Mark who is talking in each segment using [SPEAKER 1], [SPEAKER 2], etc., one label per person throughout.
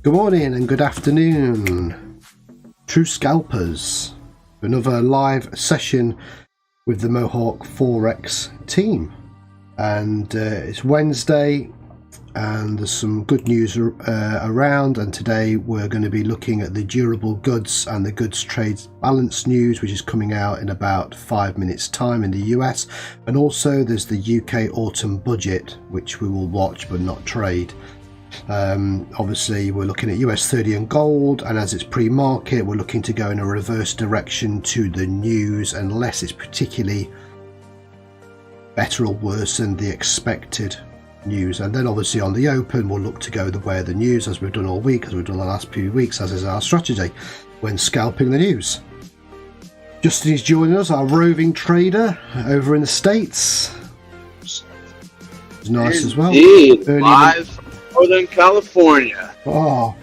[SPEAKER 1] Good morning and good afternoon, true scalpers. Another live session with the Mohawk Forex team, and it's Wednesday and there's some good news around, and today we're going to be looking at the durable goods and the goods trade balance news, which is coming out in about 5 minutes time in the US, and also there's the UK autumn budget which we will watch but not trade. Obviously we're looking at US30 and gold, and as it's pre-market we're looking to go in a reverse direction to the news unless it's particularly better or worse than the expected news. And then obviously on the open we'll look to go the way of the news, as we've done all week, as we've done the last few weeks, as is our strategy when scalping the news. Justin is joining us, our roving trader over in the States. It's nice as well.
[SPEAKER 2] Live from Northern California.
[SPEAKER 1] Oh,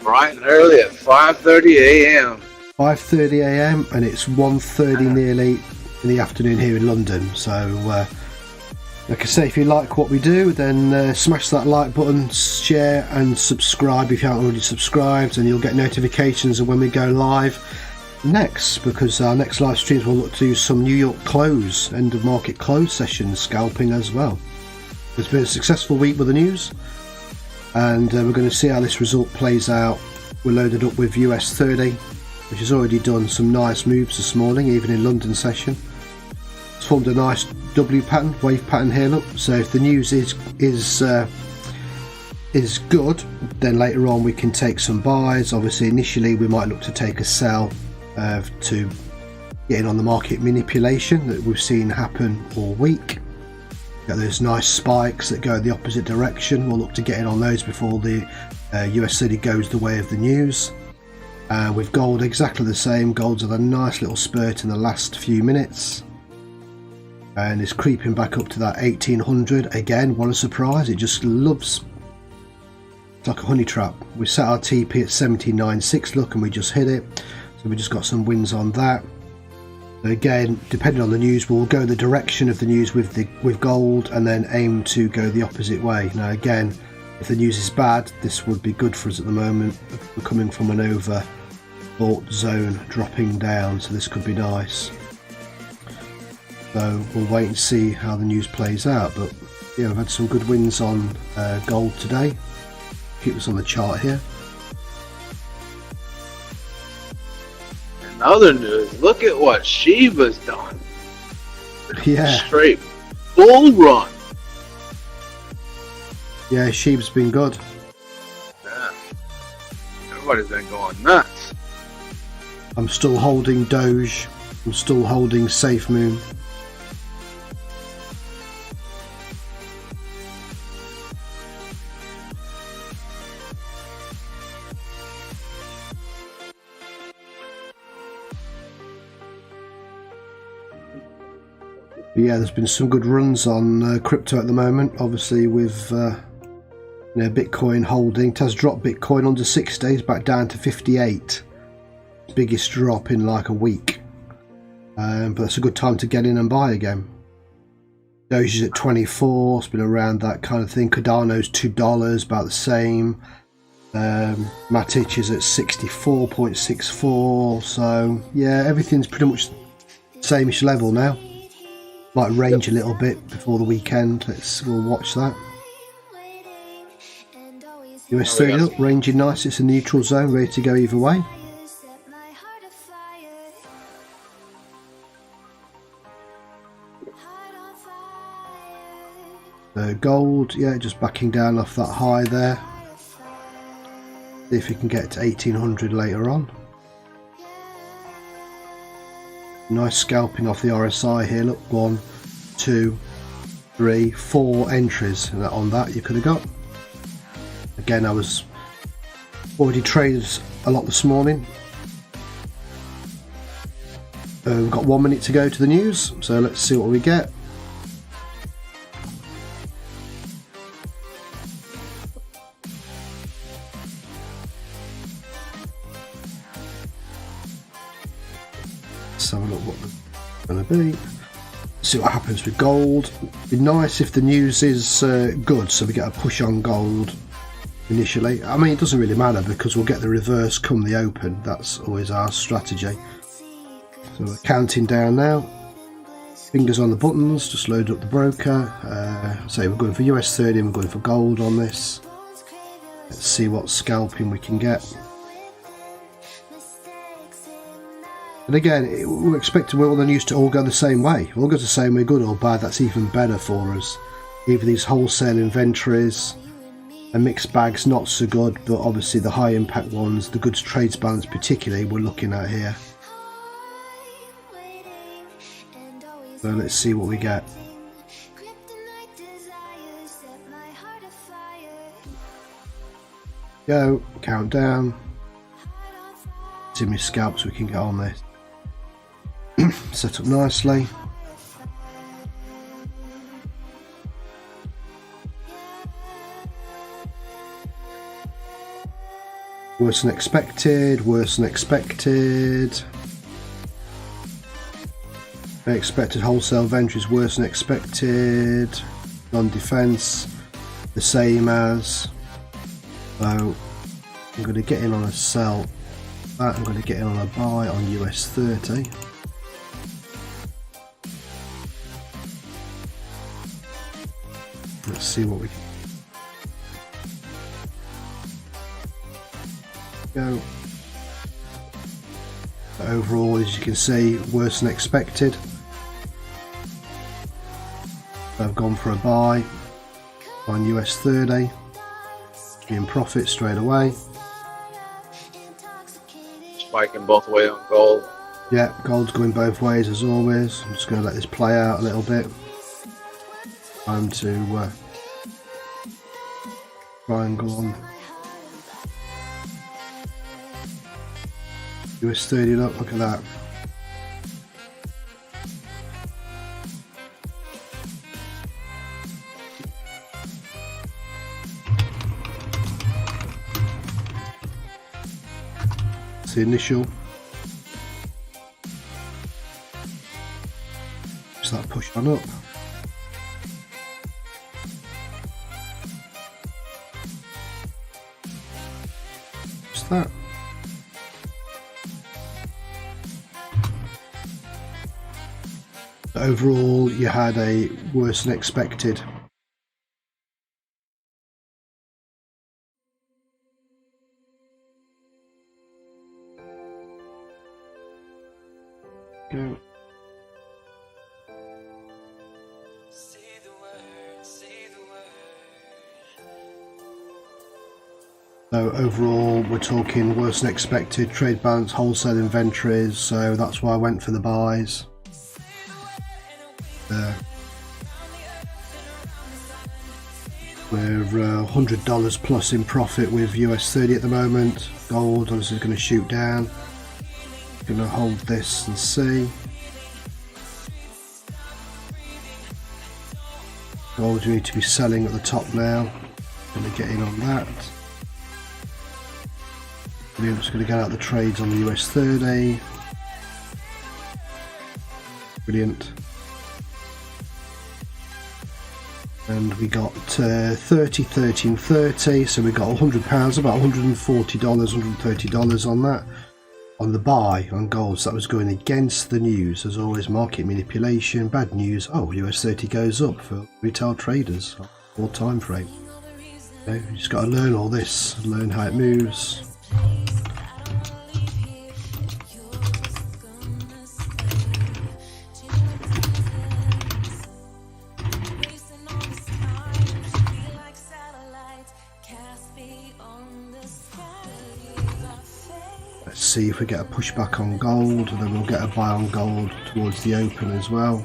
[SPEAKER 2] Bright and early at 5:30 a.m.
[SPEAKER 1] 5:30 a.m. and it's 1:30 nearly in the afternoon here in London. So like I say, if you like what we do, then smash that like button, share and subscribe if you haven't already subscribed, and you'll get notifications of when we go live next, because our next live streams will look to some New York close, end of market close sessions, scalping as well. It's been a successful week with the news, and we're going to see how this result plays out. We're loaded up with US30, which has already done some nice moves this morning, even in London session. It's formed a nice W pattern, wave pattern here, look. So if the news is good, then later on we can take some buys. Obviously initially we might look to take a sell to get in on the market manipulation that we've seen happen all week. Got those nice spikes that go the opposite direction. We'll look to get in on those before the US30 goes the way of the news. With gold exactly the same. Gold's had a nice little spurt in the last few minutes and is creeping back up to that 1800 again. What a surprise, it just loves, it's like a honey trap. We set our TP at 79.6, look, and we just hit it, so we just got some wins on that. Again, depending on the news, we'll go the direction of the news with gold and then aim to go the opposite way. Now again, if the news is bad, this would be good for us at the moment. We're coming from an overbought zone dropping down, so this could be nice. So we'll wait and see how the news plays out. But yeah, we've had some good wins on gold today. Keep us on the chart here.
[SPEAKER 2] In other news, look at what Shiba's done.
[SPEAKER 1] Yeah.
[SPEAKER 2] Straight bull run.
[SPEAKER 1] Yeah, Sheep's been good.
[SPEAKER 2] Yeah. Everybody's been going nuts.
[SPEAKER 1] I'm still holding DOGE. I'm still holding Safe Moon. But yeah, there's been some good runs on crypto at the moment. Obviously with Bitcoin holding. It has dropped Bitcoin under 6 days back down to 58. Biggest drop in like a week. But that's a good time to get in and buy again. Doge is at 24. It's been around that kind of thing. Cardano's $2, about the same. Matic is at 64.64. So yeah, everything's pretty much same-ish level now. Might range a little bit before the weekend. We'll watch that. US30 up, ranging nice. It's a neutral zone, ready to go either way. Gold, yeah, just backing down off that high there. See if we can get to 1800 later on. Nice scalping off the RSI here. Look, 1, 2, 3, 4 entries on that you could have got. Again, I was already traded a lot this morning. We've got 1 minute to go to the news, so let's see what we get. Let's have a look what they're going to be. See what happens with gold. It'd be nice if the news is good, so we get a push on gold. initially. I mean, it doesn't really matter because we'll get the reverse come the open. That's always our strategy. So we're counting down now. Fingers on the buttons, just load up the broker. Say we're going for US30 and we're going for gold on this. Let's see what scalping we can get. And again, we're expecting all the news to all go the same way. All goes the same way, good or bad. That's even better for us. Even these wholesale inventories, a mixed bag's not so good, but obviously the high impact ones, the goods trades balance particularly, we're looking at here. So let's see what we get. Go, count down. See how many scalps we can get on this. Set up nicely. Worse than expected, worse than expected. Expected wholesale inventories worse than expected. Non-defense, the same as. So I'm going to get in on a sell. I'm going to get in on a buy on US30. Let's see what we can go. But overall, as you can see, worse than expected. I've gone for a buy on US30. In profit straight away.
[SPEAKER 2] Spiking both ways on gold.
[SPEAKER 1] Yeah, gold's going both ways as always. I'm just going to let this play out a little bit. Time to triangle on US30. Look at that. The initial, just that push on up. Just that. But overall, you had a worse than expected. Go. So overall we're talking worse than expected, trade balance, wholesale inventories, so that's why I went for the buys. We're $100 plus in profit with US30 at the moment. Gold obviously is going to shoot down. Going to hold this and see. Gold, you need to be selling at the top now. Going to get in on that. We're just going to get out the trades on the US30. Brilliant. And we got 30, 13, 30. So we got £100, about $140, $130 on that. On the buy on gold, so that was going against the news. As always, market manipulation, bad news. Oh, US30 goes up for retail traders, all time frame. Okay, you just got to learn all this, learn how it moves. See if we get a pushback on gold, and then we'll get a buy on gold towards the open as well.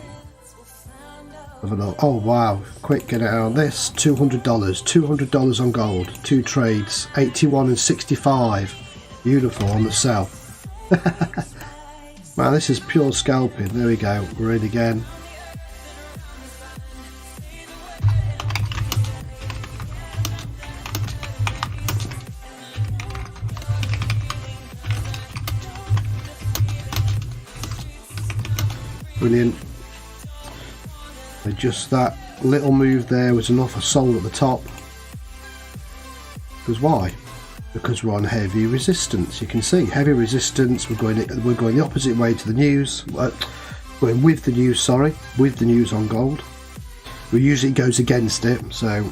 [SPEAKER 1] Have a look. Oh wow, quick, get it out on this. $200 on gold, 2 trades, 81 and 65. Beautiful on the sell. Man, this is pure scalping. There we go, we're in again. Brilliant. So just that little move there was enough. I sold at the top. Because why? Because we're on heavy resistance. You can see heavy resistance. We're going the opposite way to the news. Going with the news, sorry, with the news on gold. We usually goes against it, so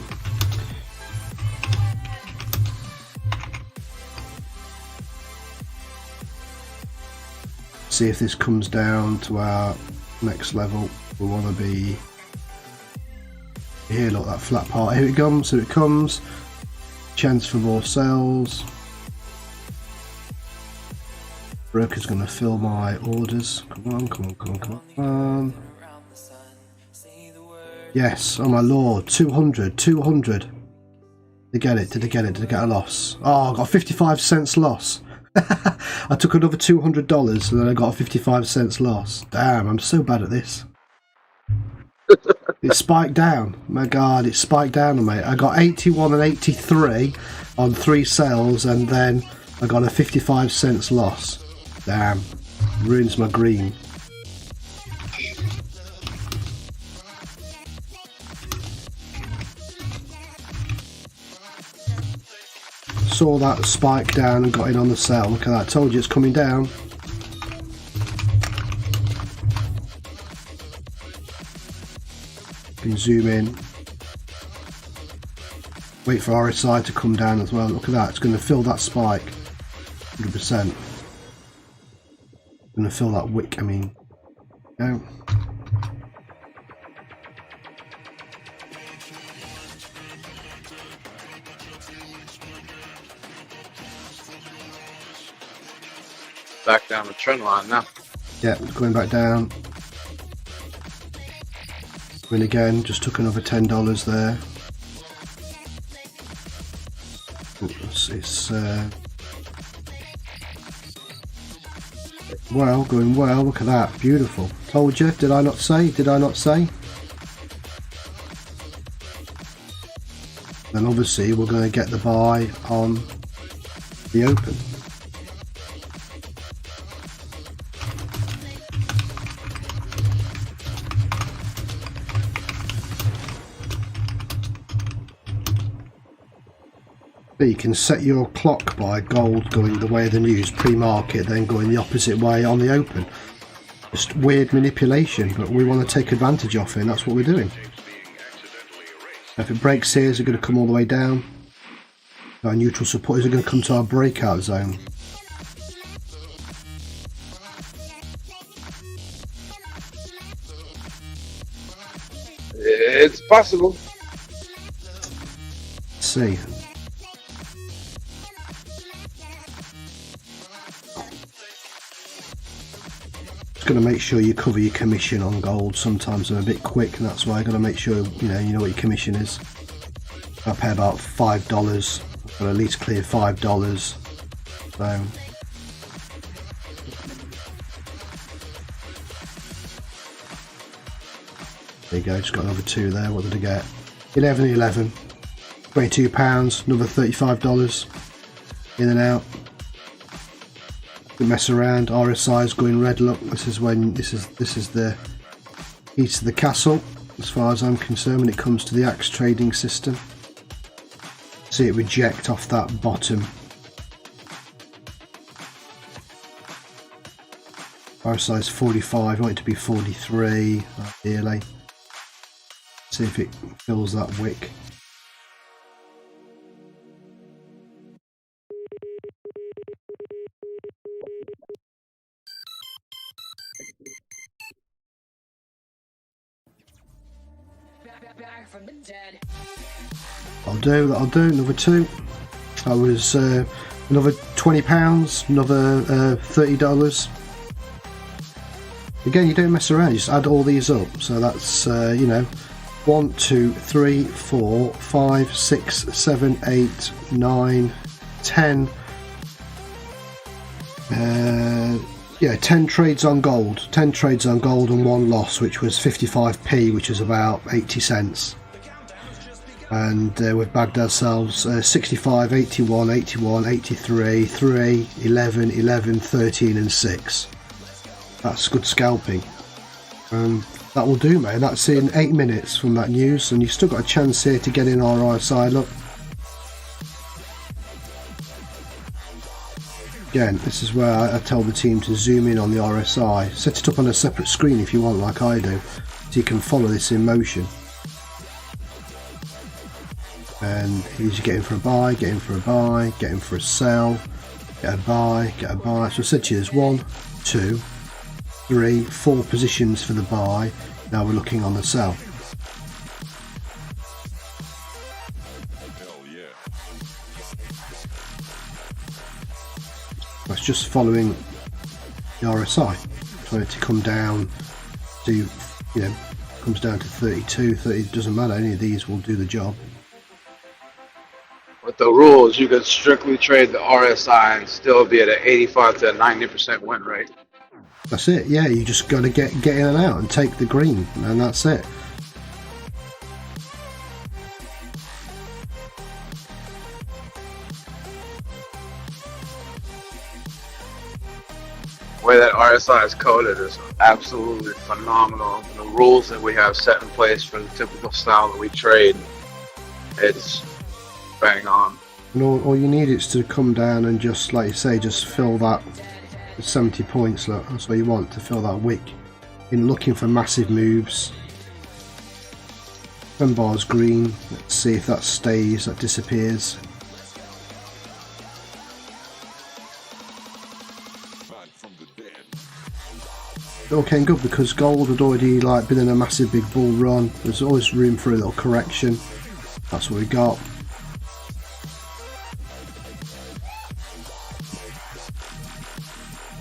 [SPEAKER 1] see if this comes down to our next level. We want to be here. Look, that flat part. Here it comes. So it comes. Chance for more sales. Broker's going to fill my orders. Come on, come on, come on, come on. Yes, oh my lord, 200. Did I get it? Did I get a loss? Oh, I got 55 cents loss. I took another $200 and then I got a 55 cents loss. Damn, I'm so bad at this. It spiked down. My god, it spiked down on me. I got 81 and 83 on 3 sales and then I got a 55 cents loss. Damn, ruins my green. Saw that spike down and got in on the sell. Look at that, told you it's coming down. You can zoom in. Wait for RSI to come down as well. Look at that, it's going to fill that spike. 100%. Going to fill that wick, I mean. No.
[SPEAKER 2] Back down the trend line now.
[SPEAKER 1] Yeah, going back down. And again, just took another $10 there. It's well, going well. Look at that, beautiful. Told you, did I not say? Did I not say? Then obviously we're going to get the buy on the open. You can set your clock by gold going the way of the news pre-market, then going the opposite way on the open. Just weird manipulation, but we want to take advantage of it, and that's what we're doing. If it breaks here, is it going to come all the way down? Our neutral support, is it going to come to our breakout zone?
[SPEAKER 2] It's possible.
[SPEAKER 1] Let's see. Going to make sure you cover your commission on gold. Sometimes I'm a bit quick, and that's why I got to make sure you know what your commission is. I pay about $5, but at least clear $5. So there you go. Just got another 2 there. What did I get? 11, £22, another $35 in and out. Mess around. RSI is going red. Look, this is when this is the key to the castle as far as I'm concerned when it comes to the axe trading system. See it reject off that bottom. RSI is 45. I want it to be 43 ideally. See if it fills that wick.
[SPEAKER 3] From the dead.
[SPEAKER 1] That'll do, another 2. That was another £20, another $30. Again, you don't mess around, you just add all these up. So that's, 1, 2, 3, 4, 5, 6, 7, 8, 9, 10. 10 trades on gold. 10 trades on gold and 1 loss, which was 55p, which is about 80 cents. And we've bagged ourselves 65, 81, 81, 83, 3, 11, 11, 13 and 6. That's good scalping. That will do, mate. That's in 8 minutes from that news, and you've still got a chance here to get in our RSI. Look, Again, this is where I tell the team to zoom in on the RSI. Set it up on a separate screen if you want, like I do, so you can follow this in motion. And here's you get in for a buy, get in for a buy, get in for a sell, get a buy, get a buy. So I said to you, there's 1, 2, 3, 4 positions for the buy. Now we're looking on the sell. That's just following the RSI. Trying to come down to, you know, comes down to 32, 30, doesn't matter, any of these will do the job.
[SPEAKER 2] With the rules, you could strictly trade the RSI and still be at an 85 to 90% win rate.
[SPEAKER 1] That's it, yeah, you just got to get in and out and take the green, and that's it.
[SPEAKER 2] The way that RSI is coded is absolutely phenomenal. The rules that we have set in place for the typical style that we trade, it's bang on.
[SPEAKER 1] And all you need is to come down and just, like you say, just fill that 70 points. Look, that's what you want, to fill that wick. In looking for massive moves. When bar's green, let's see if that stays, that disappears. Okay, good, because gold had already like been in a massive big bull run. There's always room for a little correction. That's what we got.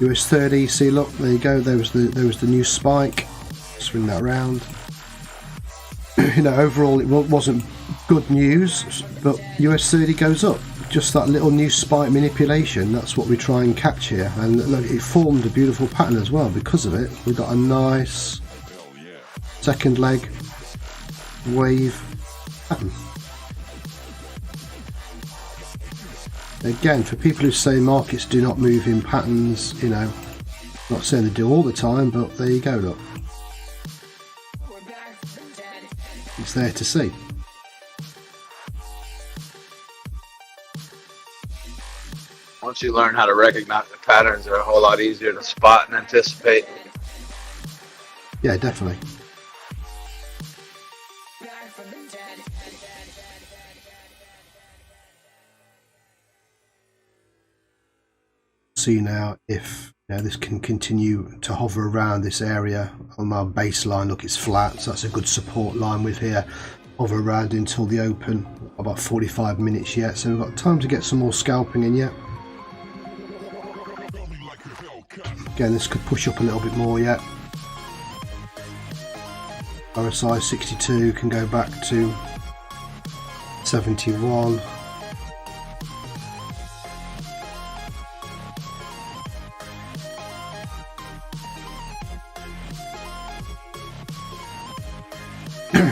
[SPEAKER 1] US30, see, look, there you go. There was the new spike. Swing that around. You know, overall it wasn't good news, but US30 goes up. Just that little new spike manipulation, that's what we try and catch here. And look, it formed a beautiful pattern as well because of it. We got a nice second leg wave pattern. Again, for people who say markets do not move in patterns, you know, not saying they do all the time, but there you go, look. It's there to see.
[SPEAKER 2] Once you learn how to recognize the patterns, they're a whole lot easier to spot and anticipate.
[SPEAKER 1] Yeah, definitely. See now if this can continue to hover around this area on our baseline. Look, it's flat, so that's a good support line with here. Hover around until the open. About 45 minutes yet, so we've got time to get some more scalping in yet. Again, this could push up a little bit more yet. RSI 62 can go back to 71.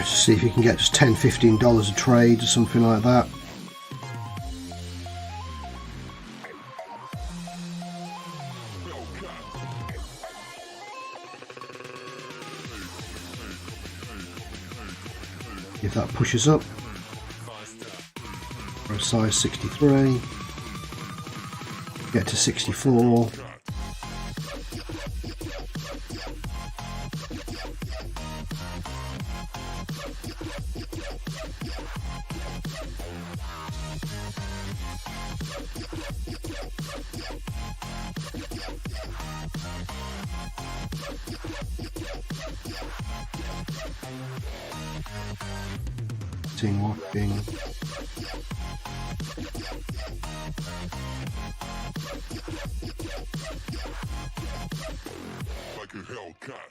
[SPEAKER 1] See if you can get just $10–15 a trade or something like that. If that pushes up, for a size 63, get to 64. Walking.
[SPEAKER 3] Like a Hellcat.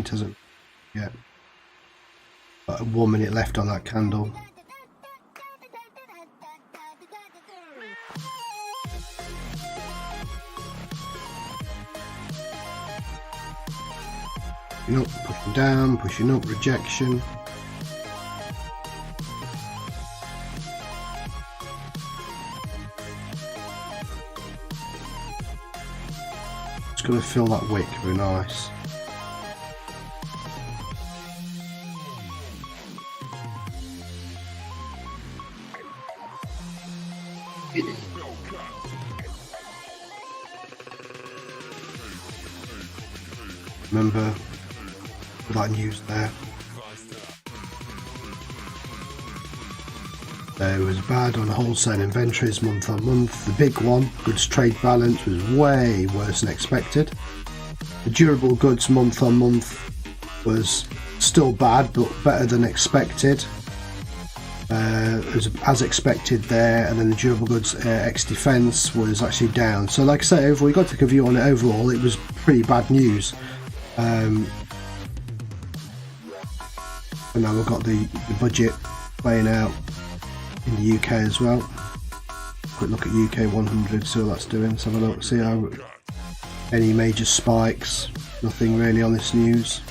[SPEAKER 1] Doesn't yet. About 1 minute left on that candle. Pushing up, pushing down, pushing up, rejection. going to fill that wick. Very nice. Remember that news there. It was bad on wholesale inventories month on month. The big one, goods trade balance, was way worse than expected. The durable goods month on month was still bad, but better than expected. As expected there, and then the durable goods ex defense was actually down. So, like I say, overall, we got to take a view on it. Overall, it was pretty bad news. And now we've got the budget playing out in the UK as well. Quick look at UK 100, see what that's doing. Let's have a look, see how any major spikes. Nothing really on this news.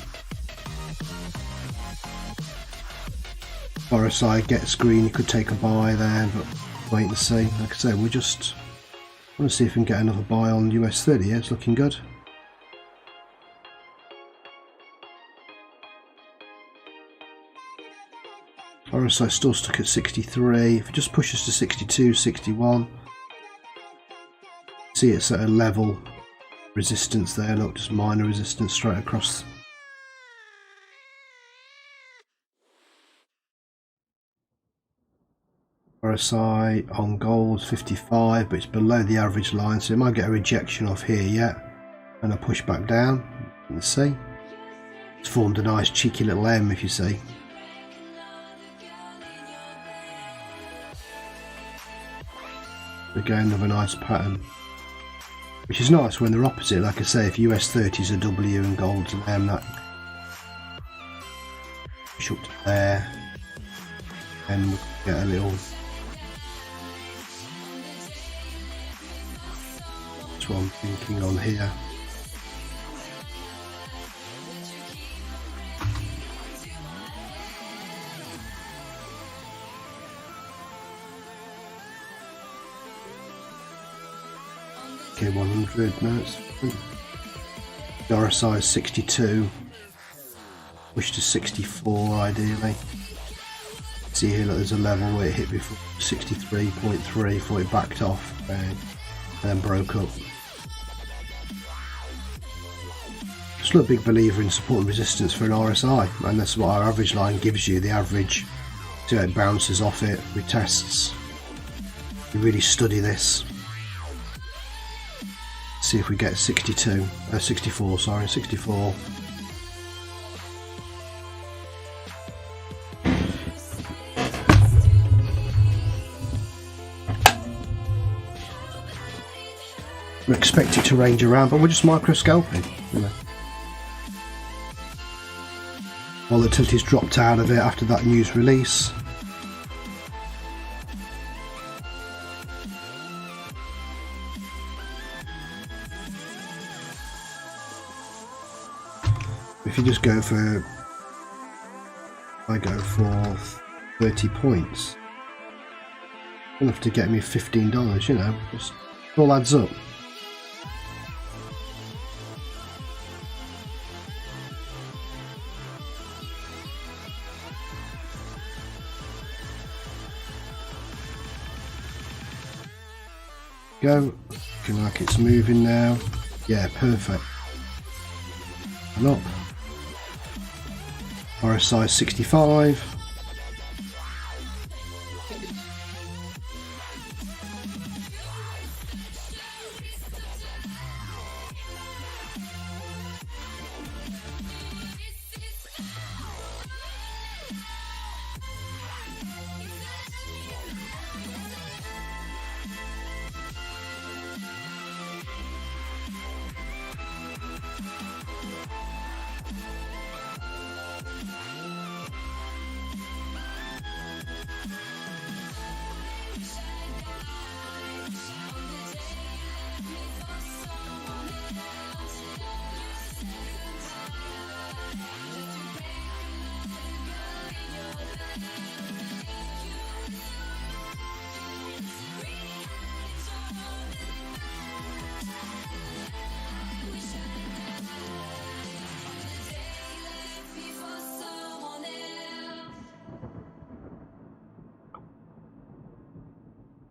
[SPEAKER 1] RSI gets green, you could take a buy there, but wait and see. Like I say, we're just want to see if we can get another buy on US30. Yeah, it's looking good. RSI still stuck at 63. If it just pushes to 62, 61, see it's at a level resistance there. Look, just minor resistance straight across. RSI on gold 55, but it's below the average line, so it might get a rejection off here yet, and a push back down. Let's see. It's formed a nice cheeky little M, if you see. Again, another nice pattern, which is nice when they're opposite. Like I say, if US30 is a W and gold's an M, that push up to there, and we'll get a little. That's what I'm thinking on here. Okay, 100, no, it's the RSI is 62, push to 64 ideally. See here, look, there's a level where it hit before 63.3 before it backed off and then broke up. Still a big believer in support and resistance for an RSI, and that's what our average line gives you, the average. See how it bounces off it, retests. You really study this. See if we get 64, sorry, 64. We expect it to range around, but we're just micro scalping, you know. Volatility's dropped out of it after that news release. If you just go for, I go for 30 points, enough to get me $15, you know, just it all adds up. Go, looking like it's moving now. Yeah, perfect. And up. RSI 65.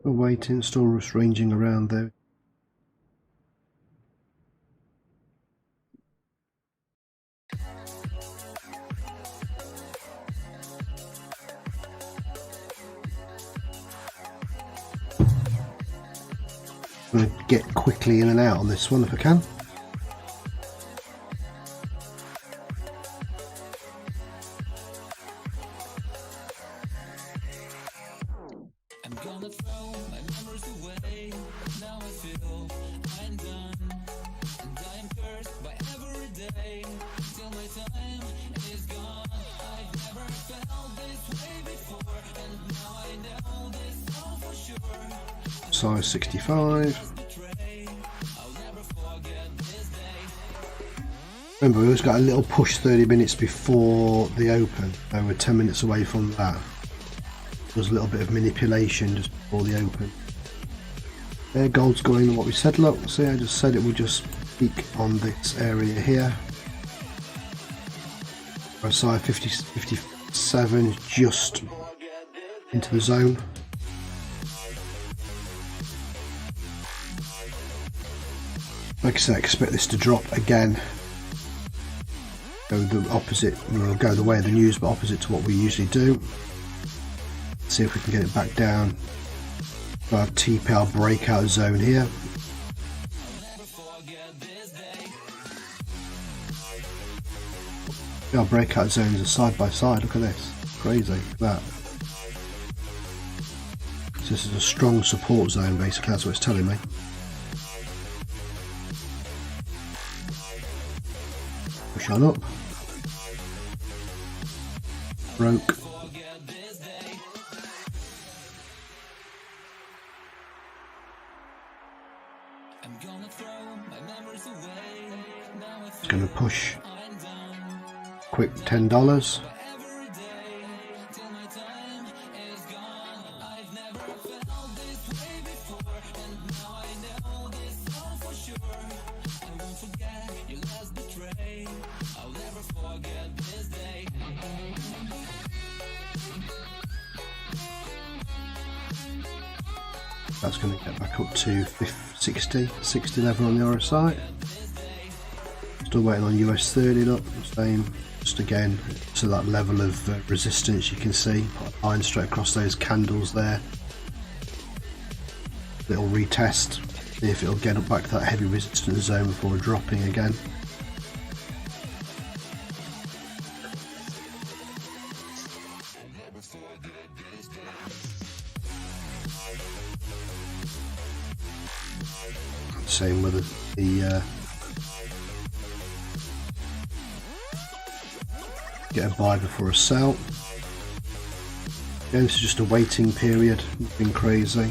[SPEAKER 1] We're waiting, still just ranging around there. I'm going to get quickly in and out on this one if I can. Size 65. Remember, we always got a little push 30 minutes before the open. So we're 10 minutes away from that. There's a little bit of manipulation just before the open. There, gold's going on what we said. Look, see, I just said it would just peak on this area here. RSI 57 is just into the zone. Like I said, I expect this to drop again. Go the opposite, we'll go the way of the news, but opposite to what we usually do. See if we can get it back down. Our TPL breakout zone here. Our breakout zones are side by side. Look at this, crazy. Look at that. So this is a strong support zone, basically. That's what it's telling me. Push on up. Broke. It's going to push. Quick $10. That's going to get back up to 60 level on the RSI. Still waiting on US30. Look, same. Just again to that level of resistance. You can see put a line straight across those candles there. Little retest, see if it'll get up back to that heavy resistance zone before dropping again. Same with the get a buy before a sell. Again, this is just a waiting period, nothing crazy.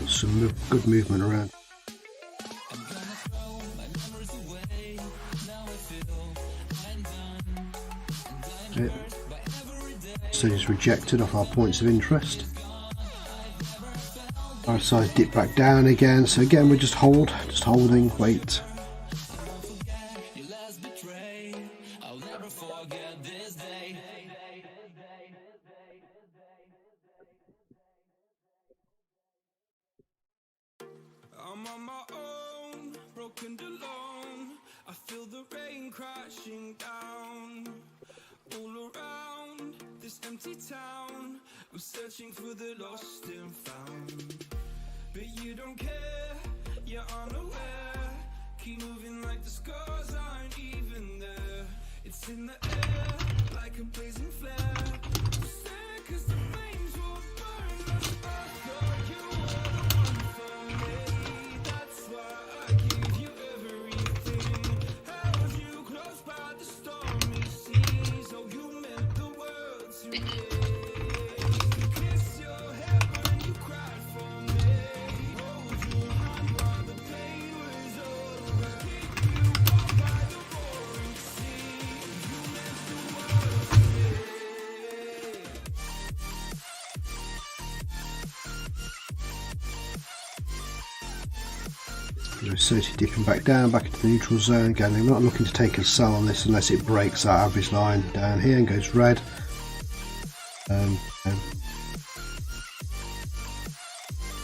[SPEAKER 1] Some good movement around. So it's rejected off our points of interest. Our size dipped back down again. So again, we just holding, wait.
[SPEAKER 3] I'm on my own, broken alone. I feel the rain crashing down all around this empty town. I'm searching for the lost and found, but you don't care, you're unaware. Keep moving like the scars aren't even there. It's in the air like a blazing flare. Stay, 'cause the flames will burn us. I thought you were the one for me. That's why I gave you everything. Held you close by the stormy seas. Oh, you meant the world to me. Kiss your head when you cried for me. Hold your hand while the pain was over. Keep you warm by the
[SPEAKER 1] US30 dipping back down, back into the neutral zone. Again, I'm not looking to take a sell on this unless it breaks that average line down here and goes red. And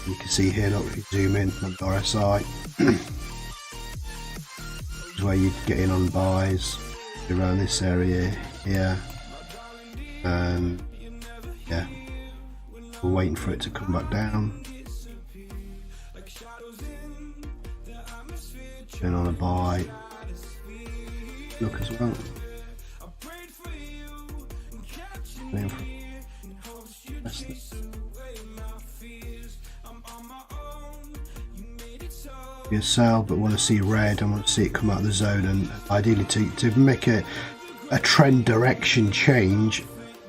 [SPEAKER 1] you can see here, look, if you zoom in on the RSI, this is where you get in on buys around this area here, and yeah, we're waiting for it to come back down. Then on a buy, look as well. Be a sell, but want to see red and want to see it come out of the zone, and ideally to make a trend direction change,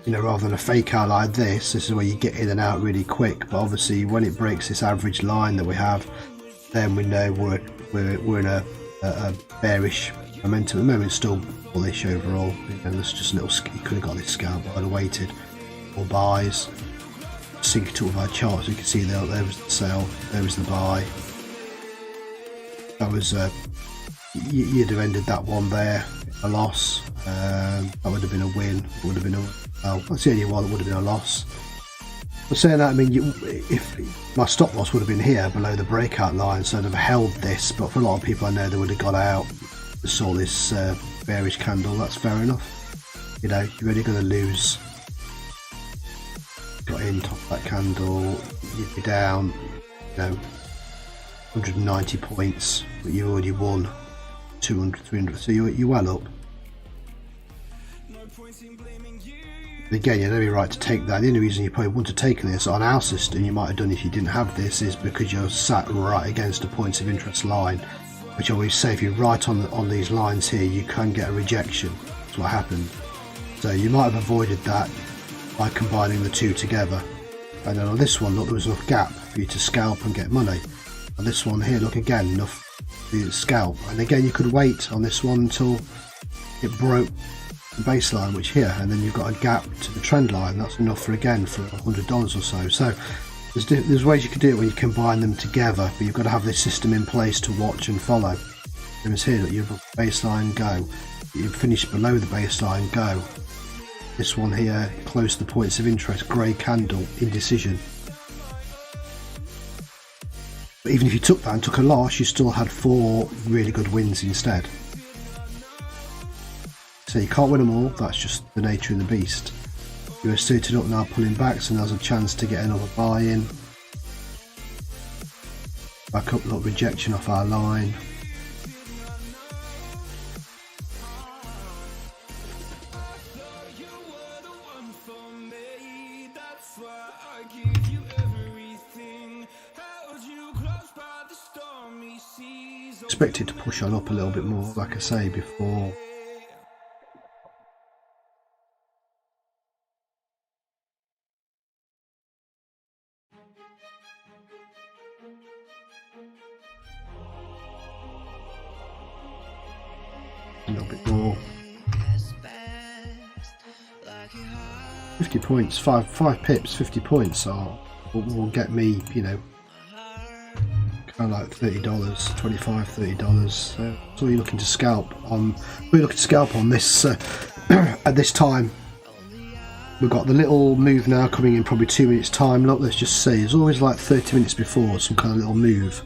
[SPEAKER 1] you know, rather than a fake out like this. This is where you get in and out really quick, but obviously when it breaks this average line that we have, then we know we're in a bearish momentum. At the moment, still bullish overall. You know, there's just a little, you could have got this scalp, but I'd have waited. Or buys, sync it up with our charts. You can see there was the sell, there was the buy. That was you'd have ended that one there a loss. That would have been a win. It would have been well, that's the only one that would have been a loss. But saying that, I mean, if my stop loss would have been here below the breakout line, so I'd have held this. But for a lot of people, I know they would have got out. They saw this bearish candle. That's fair enough. You know, you're only going to lose. Got in top of that candle, you'd be down, you know, 190 points, but you already won 200, 300, so you're well up. But again, you're very right to take that. The only reason you probably wouldn't have taken this on our system, you might have done if you didn't have this, is because you're sat right against a points of interest line, which I always say, if you're right on these lines here, you can get a rejection. That's what happened. So you might have avoided that by combining the two together. And then on this one, look, there was enough gap for you to scalp and get money. On this one here, look, again, enough for you to scalp. And again, you could wait on this one until it broke the baseline, which here, and then you've got a gap to the trend line. That's enough for, again, for $100 or so. So there's ways you can do it when you combine them together, but you've got to have this system in place to watch and follow. There's here, look, you've got baseline, go. You finish below the baseline, go. This one here, close to the points of interest, grey candle, indecision. But even if you took that and took a loss, you still had 4 really good wins instead. So you can't win them all, that's just the nature of the beast. US suited up now, pulling back, so there's a chance to get another buy in. Back up, look, rejection off our line. Expected to push on up a little bit more, like I say before. A little bit more. 50 points, 5 pips, 50 points will get me, you know, kind of like $30, $25, $30. That's all you're looking to scalp on. We're looking to scalp on this at this time. We've got the little move now coming in probably 2 minutes time. Look, let's just say it's always like 30 minutes before some kind of little move.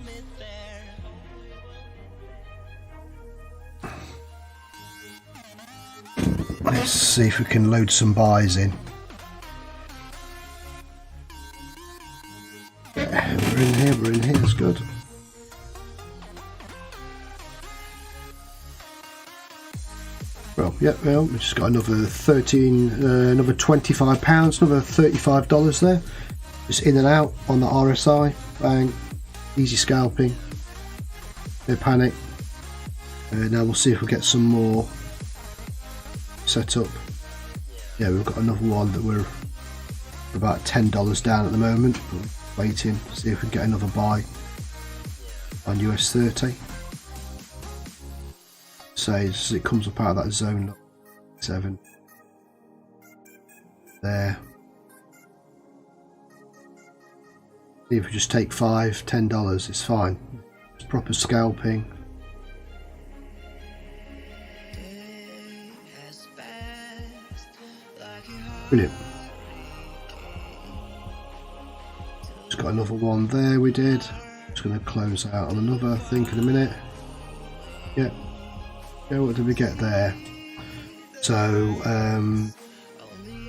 [SPEAKER 1] Let's see if we can load some buys in. Yeah, we're in here, that's good. Well, yeah, well, we just got another another £25, another $35 there. Just in and out on the RSI, bang, easy scalping, no panic. Now we'll see if we get some more set up. Yeah, we've got another one that we're about $10 down at the moment, but waiting to see if we can get another buy on US30. So as it comes up out of that zone 7 there, see if we just take $5, $10, it's fine. proper scalping. Brilliant. Just got another one there we did. Just going to close out on another, I think, in a minute. Yep. Yeah, what did we get there? So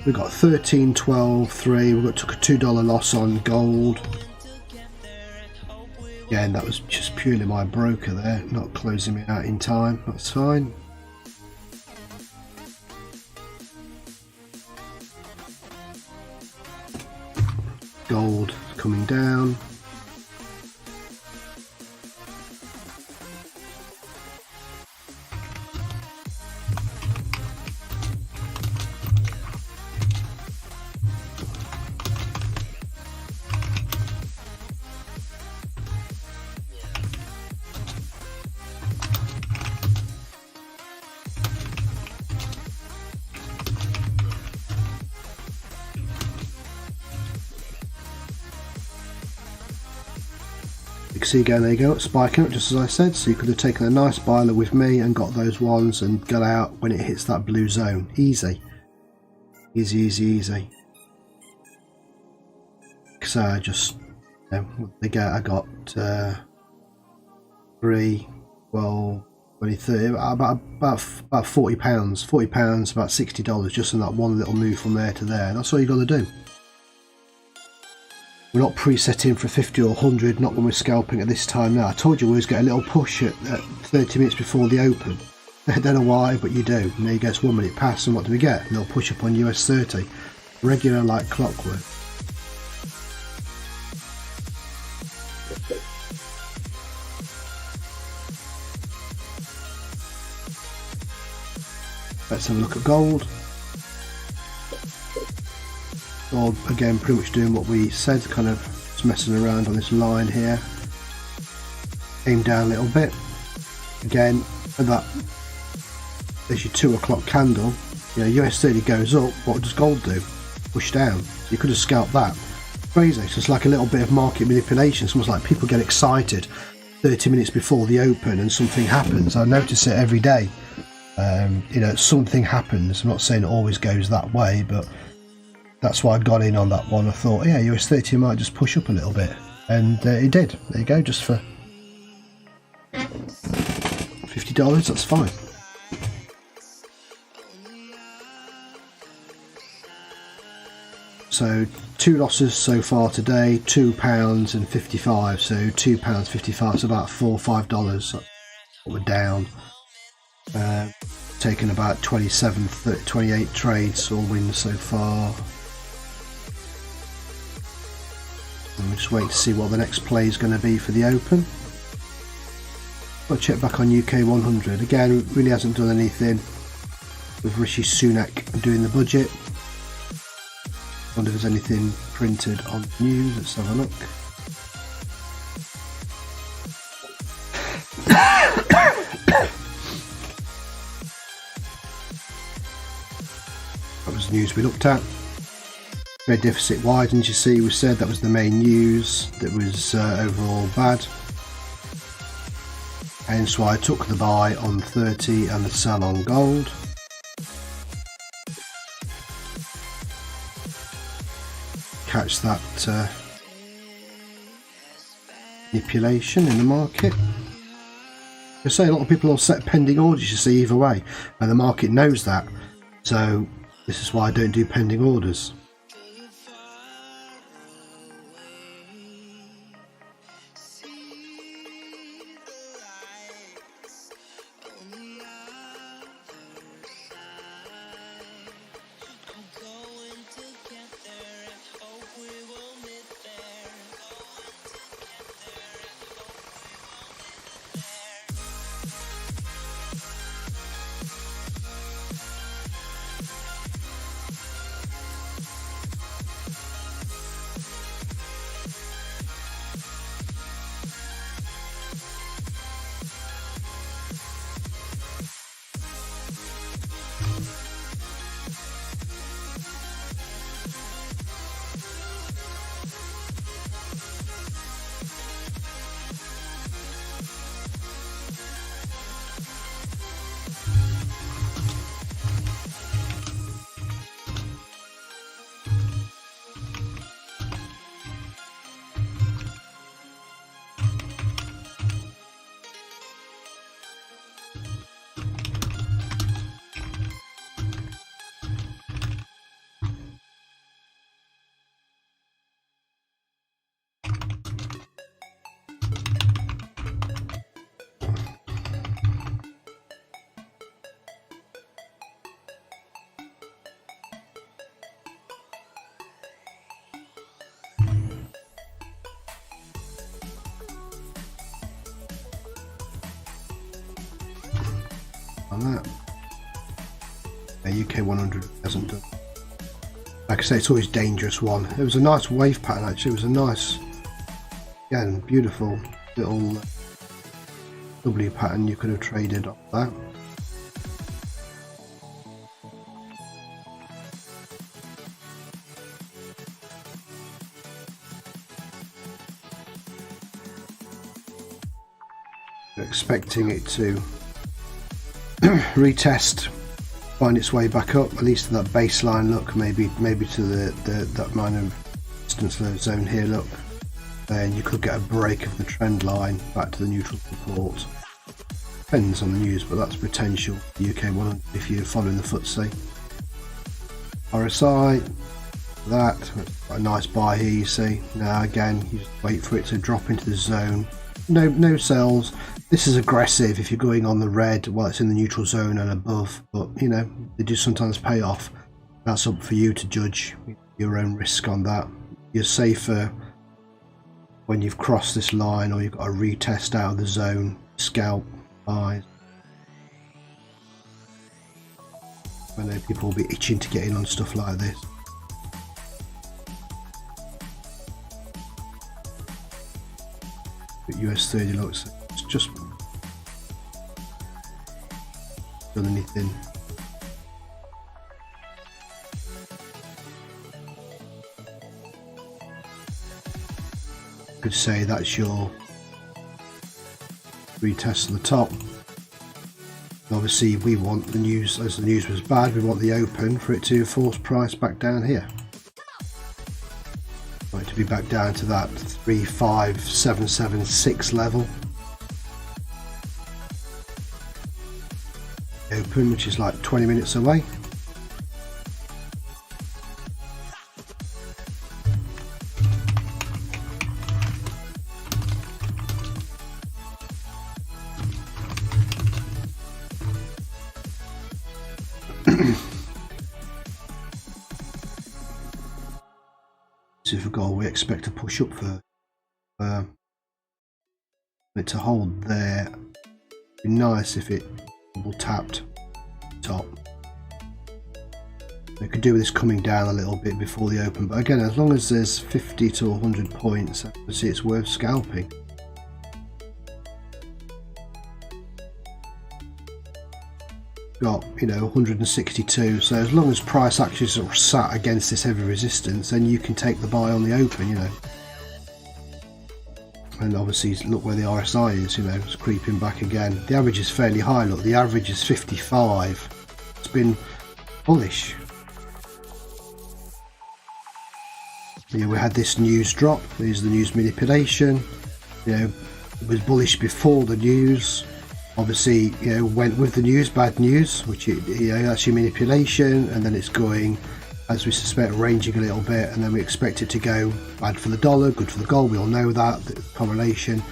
[SPEAKER 1] we got 13, 12, 3. We took a $2 loss on gold. Yeah, and that was just purely my broker there, not closing me out in time. That's fine. Gold coming down. See again, there you go, spiking up just as I said. So you could have taken a nice buyer with me and got those ones and got out when it hits that blue zone. Easy, easy, easy, easy. So I just, you know, I got 3, 12, 20, 30, about £40, £40, about $60 just in that one little move from there to there. That's all you got to do. We're not presetting for 50 or 100, not when we're scalping at this time now. I told you we always get a little push at 30 minutes before the open. I don't know why, but you do. And there you go, it's 1 minute past, and what do we get? A little push up on US30. Regular like clockwork. Let's have a look at gold. Gold again, pretty much doing what we said, kind of just messing around on this line here. Aim down a little bit. Again, at that, there's your 2 o'clock candle. You know, US30 goes up. What does gold do? Push down. You could have scalped that. Crazy. So it's like a little bit of market manipulation. It's almost like people get excited 30 minutes before the open and something happens. I notice it every day. You know, something happens. I'm not saying it always goes that way, but that's why I got in on that one. I thought, yeah, US30 might just push up a little bit, and it did. There you go, just for $50. That's fine. So 2 losses so far today, £2.55. So £2.55. So about $4 or $5. We're down. Taken about 27, 30, 28 trades, all wins so far. And we're just waiting to see what the next play is going to be for the open. I'll check back on UK 100. Again, really hasn't done anything with Rishi Sunak doing the budget. Wonder if there's anything printed on news. Let's have a look. That was the news we looked at. Trade deficit widened, you see, we said that was the main news that was overall bad. And so I took the buy on 30 and the sell on gold. Catch that manipulation in the market. I say a lot of people will set pending orders, you see, either way, and the market knows that. So this is why I don't do pending orders. on that. UK 100 hasn't done. Like I say, it's always dangerous one. It was a nice wave pattern actually. It was a nice, again, beautiful little W pattern you could have traded off that. Expecting it to retest, find its way back up, at least to that baseline look, maybe to that minor distance zone here look. Then you could get a break of the trend line back to the neutral support. Depends on the news, but that's potential. UK 100 if you're following the FTSE. RSI, that a nice buy here. You see now again, you just wait for it to drop into the zone. No sells. This is aggressive if you're going on the red while it's in the neutral zone and above, but you know, they do sometimes pay off. That's up for you to judge your own risk on that. You're safer when you've crossed this line or you've got a retest out of the zone. Scalp, buys. I know people will be itching to get in on stuff like this. But US30 looks, it's just done anything. Could say that's your retest at the top. Obviously we want the news, as the news was bad, we want the open for it to force price back down here. Want it to be back down to that 35776 level. Open, which is like 20 minutes away. Super goal, we expect to push up for it to hold there. It'd be nice if it double tapped top. It could do with this coming down a little bit before the open, but again, as long as there's 50 to 100 points, obviously it's worth scalping. Got, you know, 162, so as long as price actually sort of sat against this heavy resistance, then you can take the buy on the open, you know. And obviously look where the RSI is, you know, it's creeping back again. The average is fairly high, look, the average is 55. It's been bullish. Yeah, we had this news drop, there's the news manipulation, you know, it was bullish before the news. Obviously, you know, went with the news, bad news, which, you know, that's your manipulation, and then it's going, as we suspect, ranging a little bit, and then we expect it to go bad for the dollar, good for the gold. We all know that, the correlation,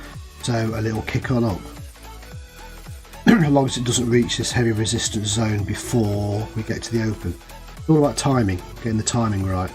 [SPEAKER 1] so a little kick on up. As long as it doesn't reach this heavy resistance zone before we get to the open. It's all about timing, getting the timing right.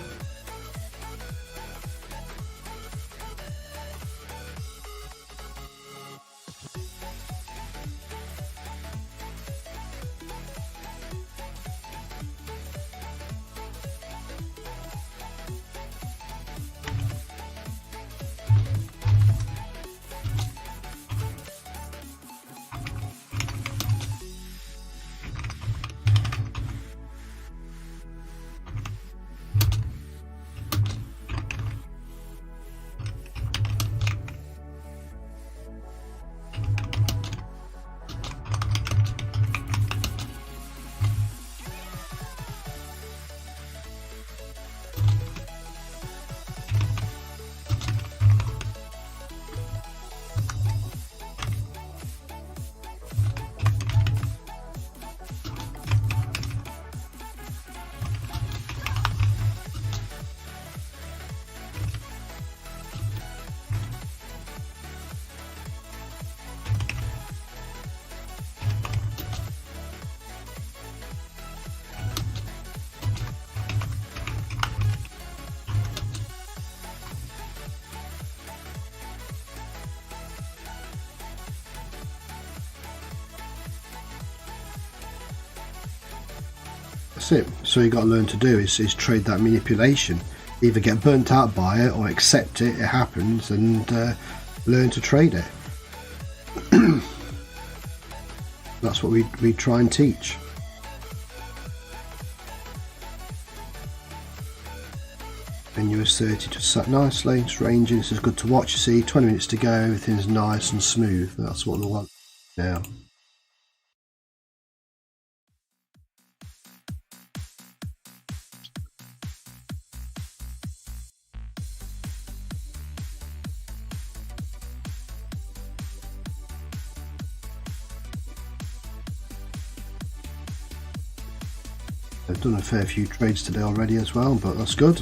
[SPEAKER 1] That's it. So you got to learn to do is trade that manipulation. Either get burnt out by it or accept it. It happens, and learn to trade it. That's what we try and teach. And US30 just sat nicely. It's ranging. This is good to watch. You see, 20 minutes to go. Everything's nice and smooth. That's what we want now. I've done a fair few trades today already as well, but that's good.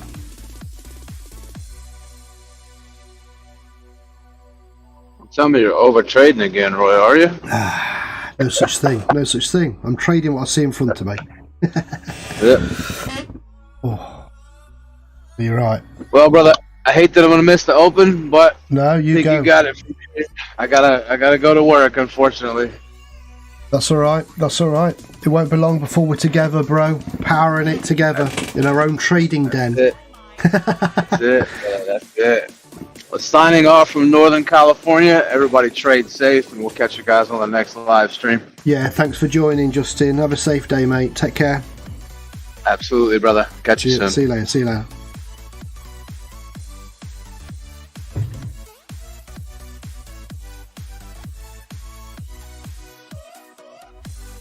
[SPEAKER 2] Tell me you're over trading again, Roy, are you?
[SPEAKER 1] No such thing. No such thing. I'm trading what I see in front of me.
[SPEAKER 2] Yeah.
[SPEAKER 1] Oh, you're right.
[SPEAKER 2] Well, brother, I hate that I'm gonna miss the open, but
[SPEAKER 1] No, you
[SPEAKER 2] I think
[SPEAKER 1] go.
[SPEAKER 2] you got it. I gotta go to work, unfortunately.
[SPEAKER 1] That's all right. That's all right. It won't be long before we're together, bro. Powering it together in our own trading den.
[SPEAKER 2] That's it. That's it. Yeah, that's it. Well, signing off from Northern California. Everybody trade safe, and we'll catch you guys on the next live stream.
[SPEAKER 1] Yeah, thanks for joining, Justin. Have a safe day, mate. Take care.
[SPEAKER 2] Absolutely, brother. Catch you soon.
[SPEAKER 1] See you later. See you later.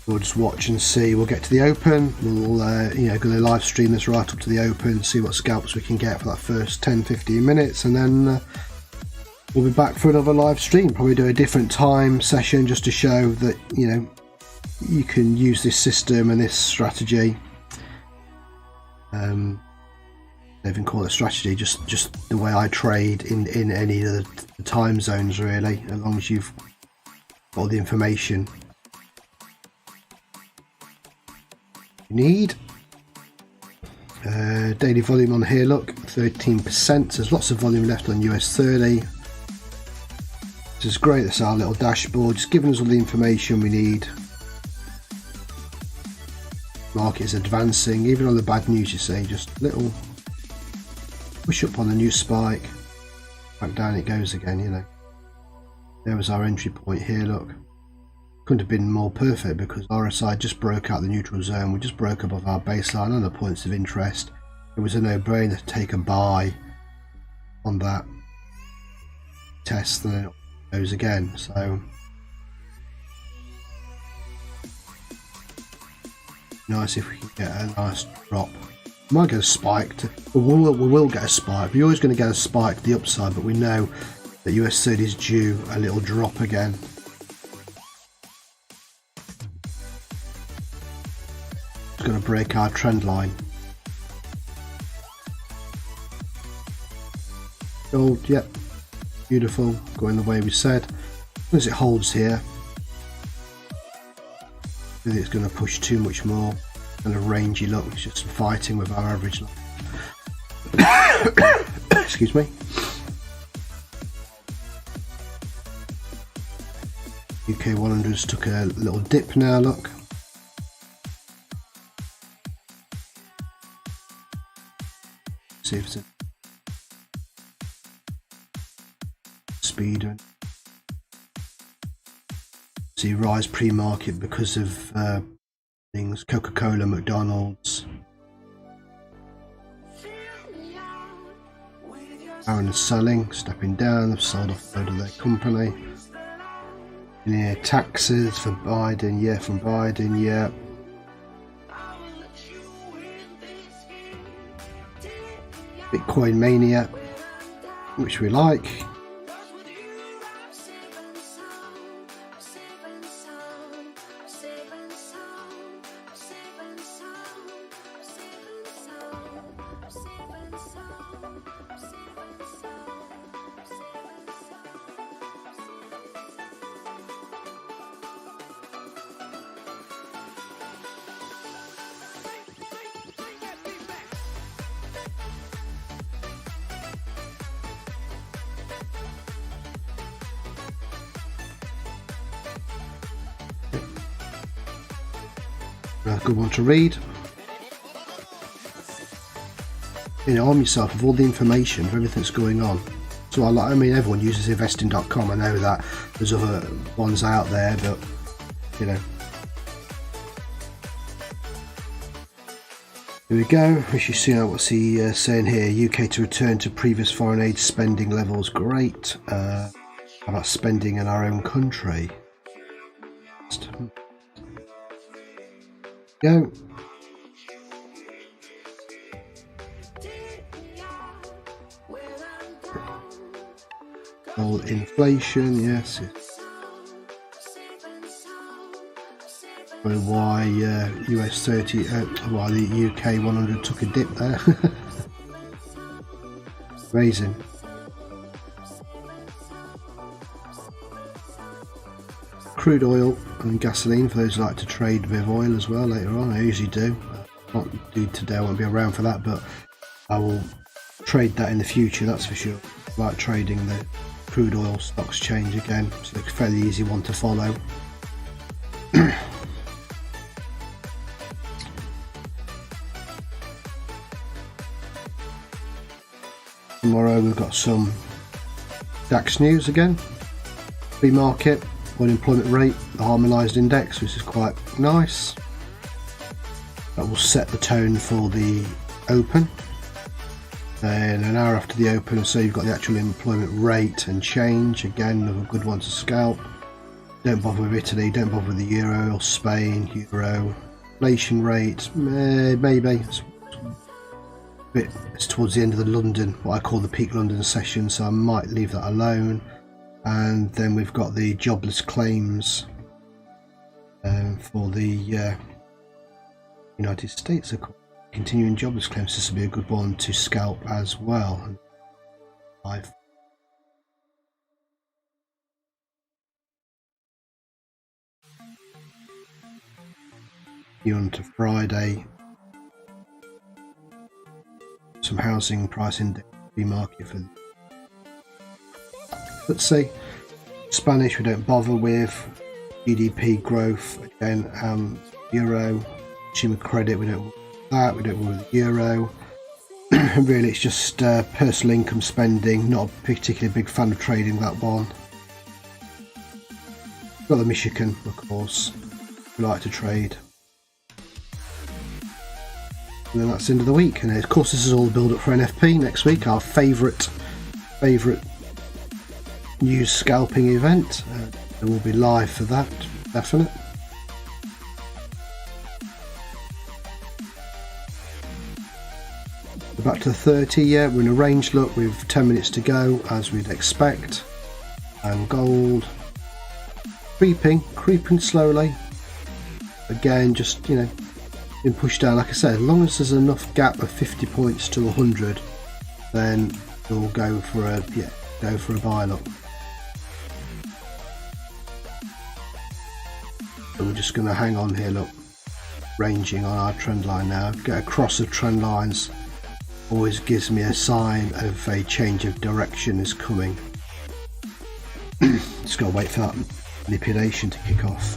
[SPEAKER 1] We'll just watch and see. We'll get to the open. We'll go to live stream this right up to the open, see what scalps we can get for that first 10-15 minutes, and then we'll be back for another live stream. Probably do a different time session just to show that you can use this system and this strategy. They even call it strategy, just the way I trade in any of the time zones, really, as long as you've got all the information need. Daily volume on here, look, 13%. There's lots of volume left on US30. This is great. This is our little dashboard, just giving us all the information we need. Market is advancing, even on the bad news, you see, just little push up on the new spike, back down it goes again. There was our entry point here, look. Couldn't have been more perfect because RSI just broke out the neutral zone. We just broke above our baseline and the points of interest. It was a no-brainer to take a buy on that test, and then it goes again. So nice if we can get a nice drop. We might get a spike. We will get a spike. We're always going to get a spike to the upside, but we know that US30 is due a little drop again. Going to break our trend line. Gold, yep, beautiful, going the way we said. As long as it holds here, I think it's going to push too much more. Kind of rangy look, it's just fighting with our average line. Excuse me. UK 100s took a little dip now, look. See if it's a speed. See rise pre-market because of things, Coca-Cola, McDonald's. Aaron is selling, stepping down. They've sold off a load of their company. Yeah, taxes for Biden, yeah, from Biden, yeah. Bitcoin mania, which we like. A good one to read. arm yourself with all the information of everything that's going on. So I mean, everyone uses investing.com. I know that there's other ones out there, but you know. Here we go. We should see what's he saying here. UK to return to previous foreign aid spending levels. Great. How about spending in our own country? Go. All inflation, yes. Why US30, why the UK 100 took a dip there. Amazing. Crude oil and gasoline for those who like to trade with oil as well later on. I usually do. Not do today, I won't be around for that, but I will trade that in the future, that's for sure. I like trading the crude oil stocks change again, so it's a fairly easy one to follow. Tomorrow we've got some DAX news again, free market, unemployment rate, the harmonised index, which is quite nice. That will set the tone for the open. Then an hour after the open, so you've got the actual employment rate and change. Again, another good one to scalp. Don't bother with Italy, don't bother with the euro or Spain, euro. Inflation rate, maybe. It's towards the end of the London, what I call the peak London session, so I might leave that alone. And then we've got the jobless claims for the United States, of course. Continuing jobless claims, this will be a good one to scalp as well. You on to Friday. Some housing price index market for. Let's see. Spanish we don't bother with. GDP growth again. Euro, consumer credit we don't. That we don't want with the euro. Really, it's just personal income spending. Not a particularly big fan of trading that one. Got the Michigan, of course. We like to trade. And then that's the end of the week. And of course, this is all the build up for NFP next week. Our favourite news scalping event. It will be live for that, definite. Back to the 30, yeah, we're in a range look with 10 minutes to go as we'd expect. And gold creeping slowly. Again, just, you know, been pushed down. Like I said, as long as there's enough gap of 50 points to 100, then we'll go for a buy look. So we're just going to hang on here, look, ranging on our trend line now. Get across the trend lines. Always gives me a sign of a change of direction is coming. Just gotta wait for that manipulation to kick off.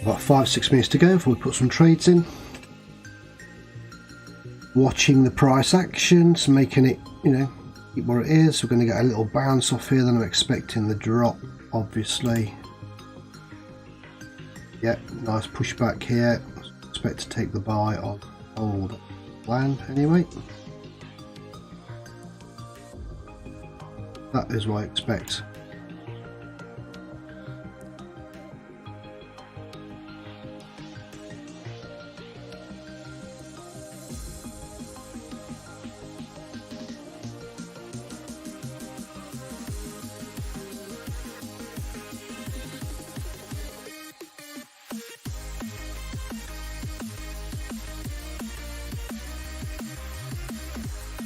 [SPEAKER 1] About 5-6 minutes to go before we put some trades in. Watching the price actions, making it, you know, keep where it is. We're going to get a little bounce off here, then I'm expecting the drop, obviously. Yep, nice pushback here. Expect to take the buy on old land anyway. That is what I expect.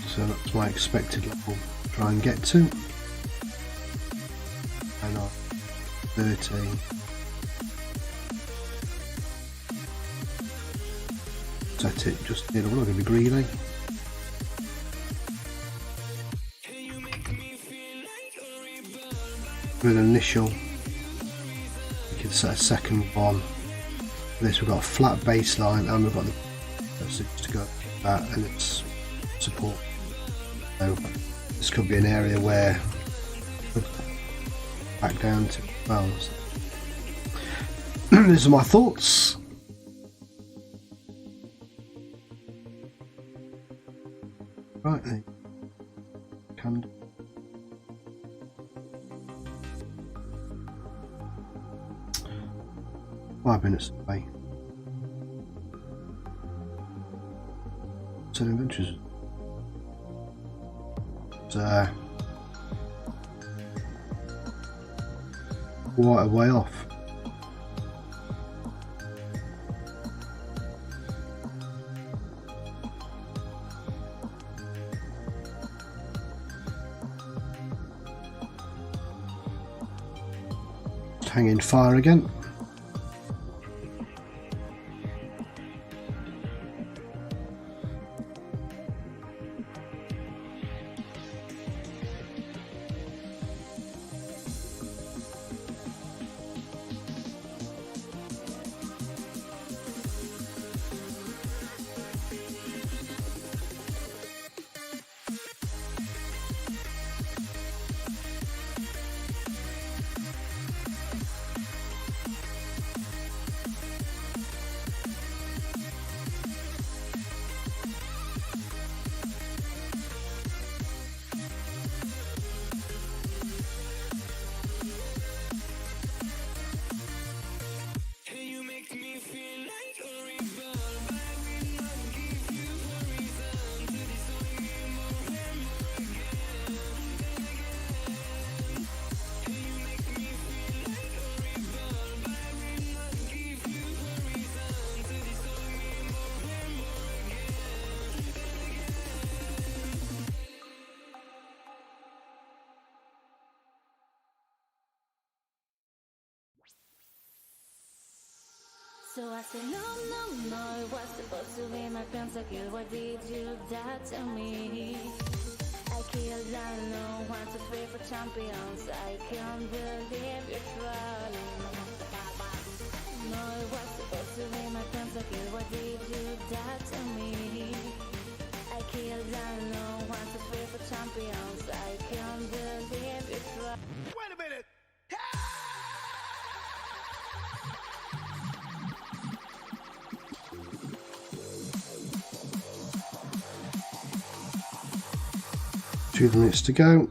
[SPEAKER 1] So that's my expected level to try and get to. And on 30. Set it just near the, we're not going to be greedy. With an initial, you can set a second one. For this we've got a flat baseline and we've got the six to go that, and it's support. So this could be an area where back down to well. These are my thoughts. Right, then. Candle. Five minutes away. So inventories. Quite a way off. Just hanging fire again.
[SPEAKER 4] So I said, no, it was supposed to be my pentakill. Why did you do that to me? I killed, I know, 1, 2, 3 for champions. I can't believe you're trolling. No, it was supposed to be my pentakill. Why did you do that to me? I killed, I know, 1, 2, 3 for champions. I can't believe you're trolling.
[SPEAKER 3] Wait a minute!
[SPEAKER 1] 2 minutes to go.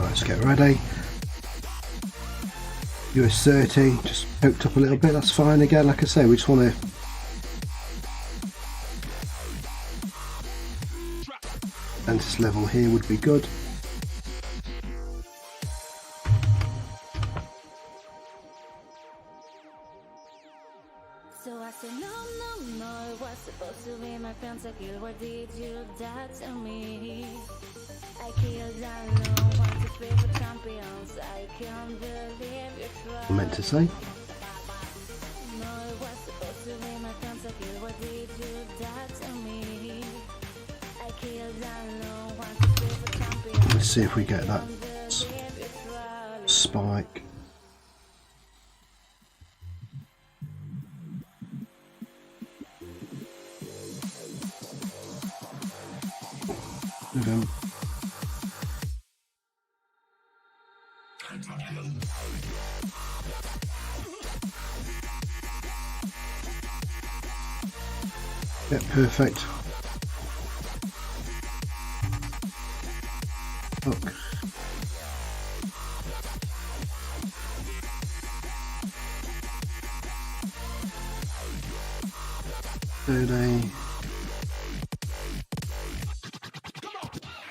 [SPEAKER 1] Let's get ready. US30 just poked up a little bit, that's fine. Again, like I say, we just want to this level here would be good.
[SPEAKER 4] So I said no, it was supposed to be my pentakill. What did you do that to me? I killed I want to play for champions. I can't believe you tried.
[SPEAKER 1] I meant to say.
[SPEAKER 4] No, it was supposed to be my pentakill. What did you do that to me? I killed I want to play for champions.
[SPEAKER 1] Let's see if we get that spike. Okay. Yeah, perfect. Look. Day.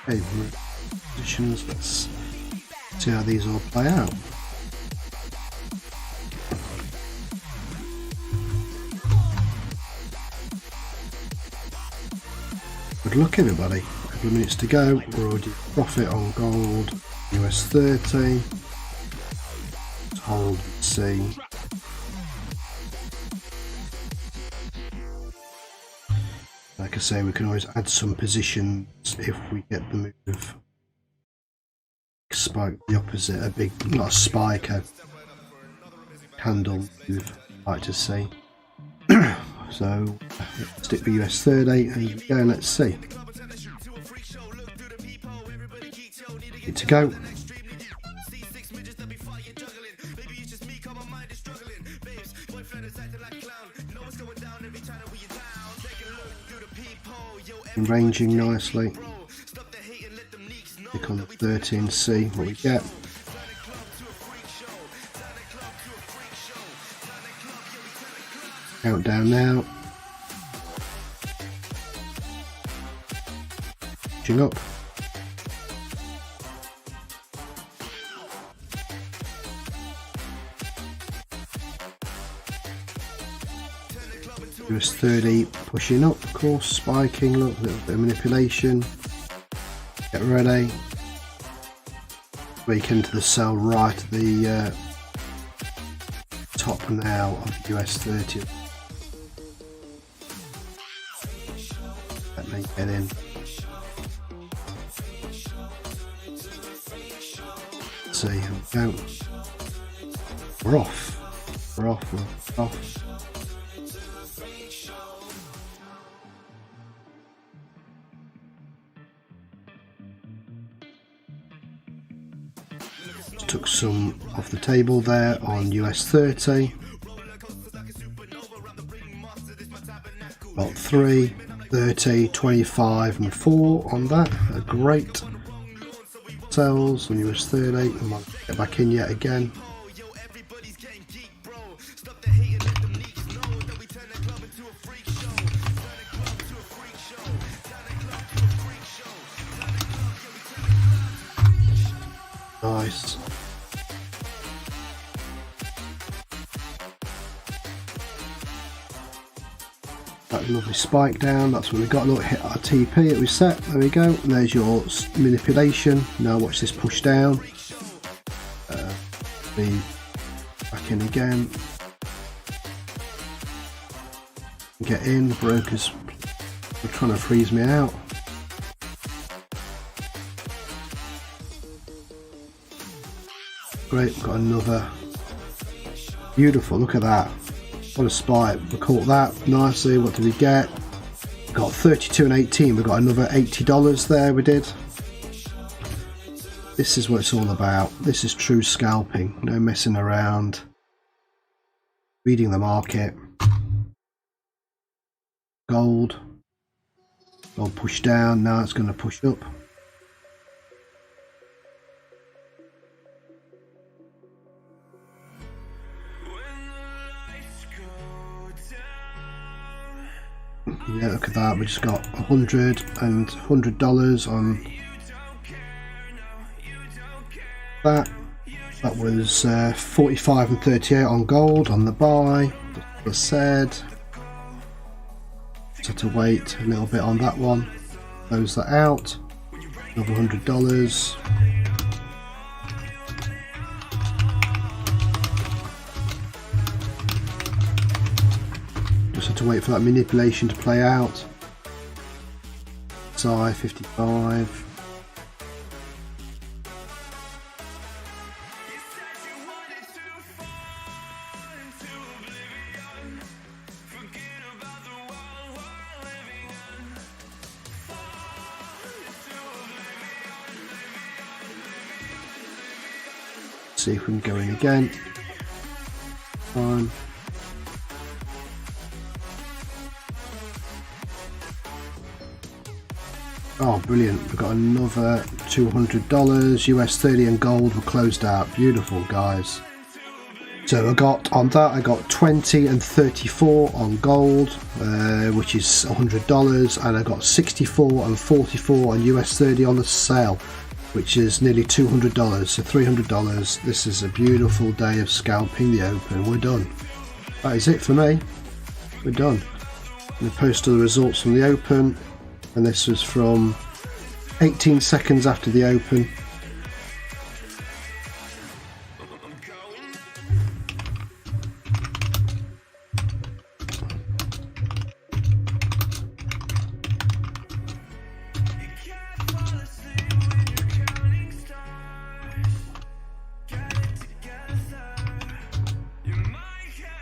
[SPEAKER 1] Okay, positions. Let's see how these all play out. Good luck, everybody. A couple of minutes to go. We're already profit on gold. US30. Let's hold and see. Like I say, we can always add some positions if we get the move. Spike the opposite, a big, not a spike, a candle move, I like to see. So, stick for US30 and go, let's see. Good to go. Ranging nicely. Click on the 30 and see what we get. Countdown now. Pushing up. US30 pushing up, of course, spiking, look, a little bit of manipulation. Get ready. Break into the sell right at the top now of US30. Let me get in. Let's see, here we go. We're off. We're off. We're off. Took some off the table there on US30. About 3, 30, 25 and 4 on that. A great sells on US30. I might get back in yet again. Nice. That lovely spike down, that's what we got. Look, hit our TP, it was set, there we go. And there's your manipulation. Now watch this push down. Be back in again. Get in, the brokers are trying to freeze me out. Great, we've got another. Beautiful, look at that. What a spike. We caught that nicely. What did we get? We got 32 and 18. We got another $80 there, we did. This is what it's all about. This is true scalping. No messing around. Reading the market. Gold. Gold push down. Now it's going to push up. Yeah, look at that. We just got $100 and $100 on that. That was 45 and 38 on gold on the buy. As said, just had to wait a little bit on that one. Close that out. Another $100. Just had to wait for that manipulation to play out. SI 55. See if we can go in again. Fine. Oh, brilliant. We've got another $200. US30 and gold were closed out. Beautiful, guys. So I got on that, I got 20 and 34 on gold, which is $100, and I got 64 and 44 on US30 on the sale, which is nearly $200, so $300. This is a beautiful day of scalping the open. We're done. That is it for me. We're done. I'm going to post all the results from the open, and this was from 18 seconds after the open.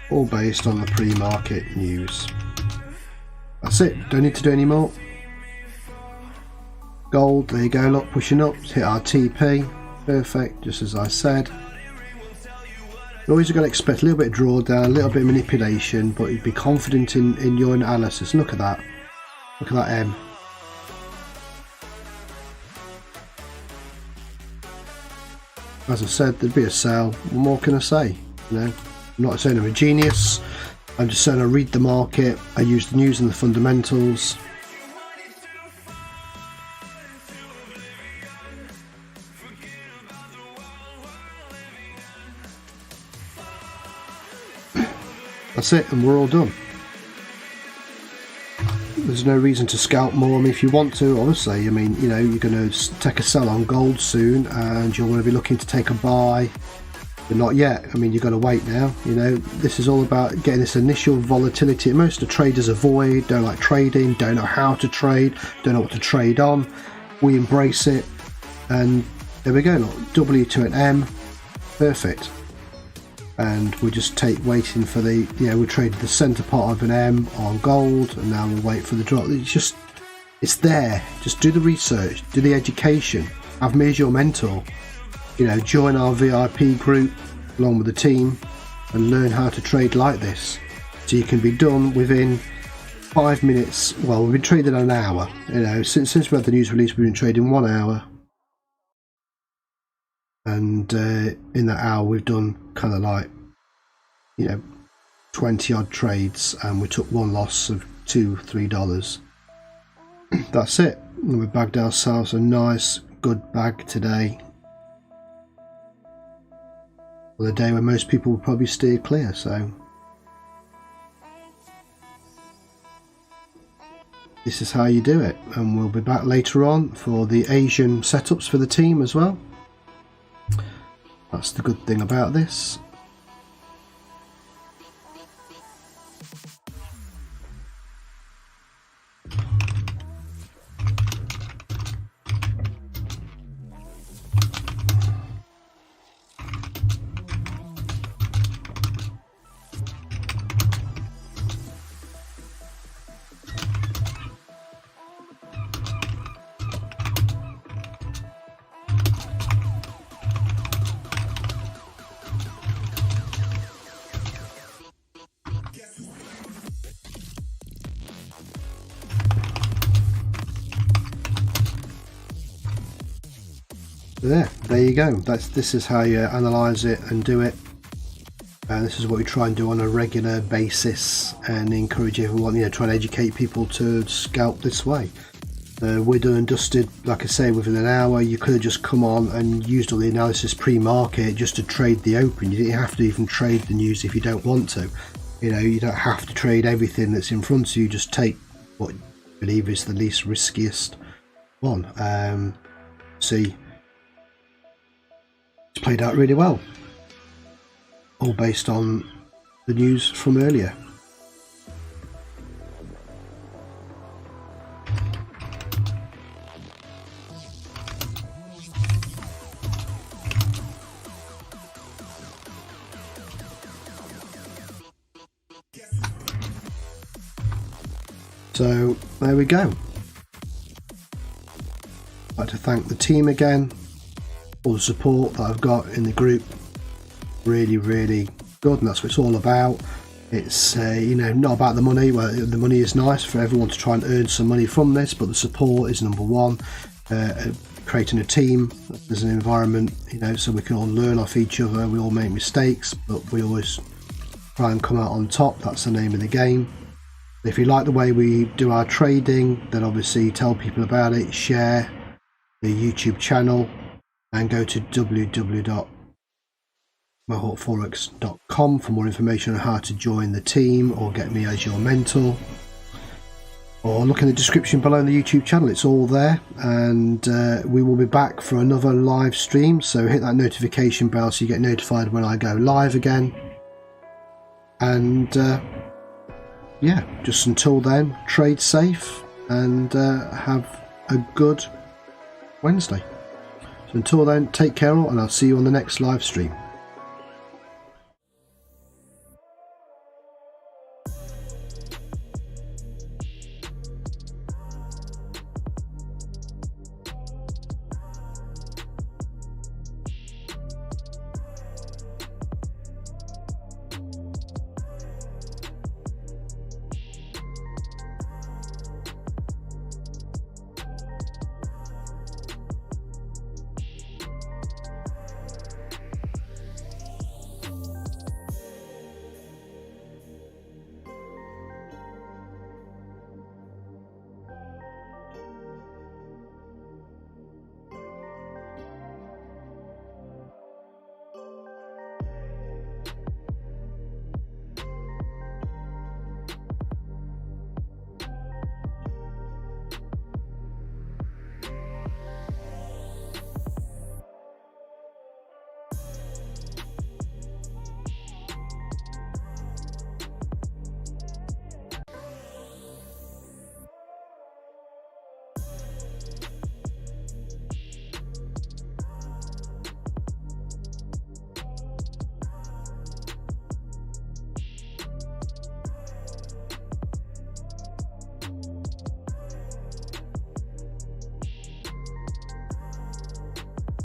[SPEAKER 1] All based on the pre-market news. That's it, don't need to do any more. Gold, there you go, look, pushing up, hit our TP, perfect, just as I said. You're always going to expect a little bit of drawdown, a little bit of manipulation, but you'd be confident in your analysis. Look at that, look at that M. As I said, there'd be a sell. What more can I say? You know, I'm not saying I'm a genius. I'm just saying I read the market. I use the news and the fundamentals. That's it, and we're all done. There's no reason to scalp more. I mean, if you want to, obviously, I mean, you know, you're going to take a sell on gold soon, and you're going to be looking to take a buy, but not yet. I mean, you've got to wait now. You know, this is all about getting this initial volatility. Most of the traders avoid, don't like trading, don't know how to trade, don't know what to trade on. We embrace it, and there we go. Look, W to an M, perfect. And we just waiting for the, you know, we traded the center part of an M on gold, and now we'll wait for the drop. It's there. Just do the research, do the education, have me as your mentor. You know, join our VIP group along with the team and learn how to trade like this, so you can be done within 5 minutes. Well, we've been trading an hour. You know, since we had the news release, we've been trading 1 hour. And in that hour we've done kind of like, you know, 20 odd trades, and we took one loss of $2-3. That's it. And we bagged ourselves a nice good bag today, well, a day where most people will probably steer clear. So this is how you do it, and we'll be back later on for the Asian setups for the team as well. That's the good thing about this. There you go. This is how you analyze it and do it. and this is what we try and do on a regular basis, and encourage everyone, you know, try and educate people to scalp this way. We're done and dusted, like I say, within an hour. You could have just come on and used all the analysis pre-market just to trade the open. You didn't have to even trade the news if you don't want to. You know, you don't have to trade everything that's in front of you. Just take what you believe is the least riskiest one. See, it's played out really well, all based on the news from earlier. So there we go. I'd like to thank the team again, all the support that I've got in the group. Really, really good, and that's what it's all about. It's you know, not about the money. Well, the money is nice for everyone to try and earn some money from this, but the support is number one. Creating a team, there's an environment, you know, so we can all learn off each other. We all make mistakes, but we always try and come out on top. That's the name of the game. If you like the way we do our trading, then obviously tell people about it, share the YouTube channel, and go to www.mohawkforex.com for more information on how to join the team or get me as your mentor. Or look in the description below in the YouTube channel, it's all there. And we will be back for another live stream, so hit that notification bell so you get notified when I go live again. And yeah, just until then, trade safe and have a good Wednesday. So until then, take care all, and I'll see you on the next live stream.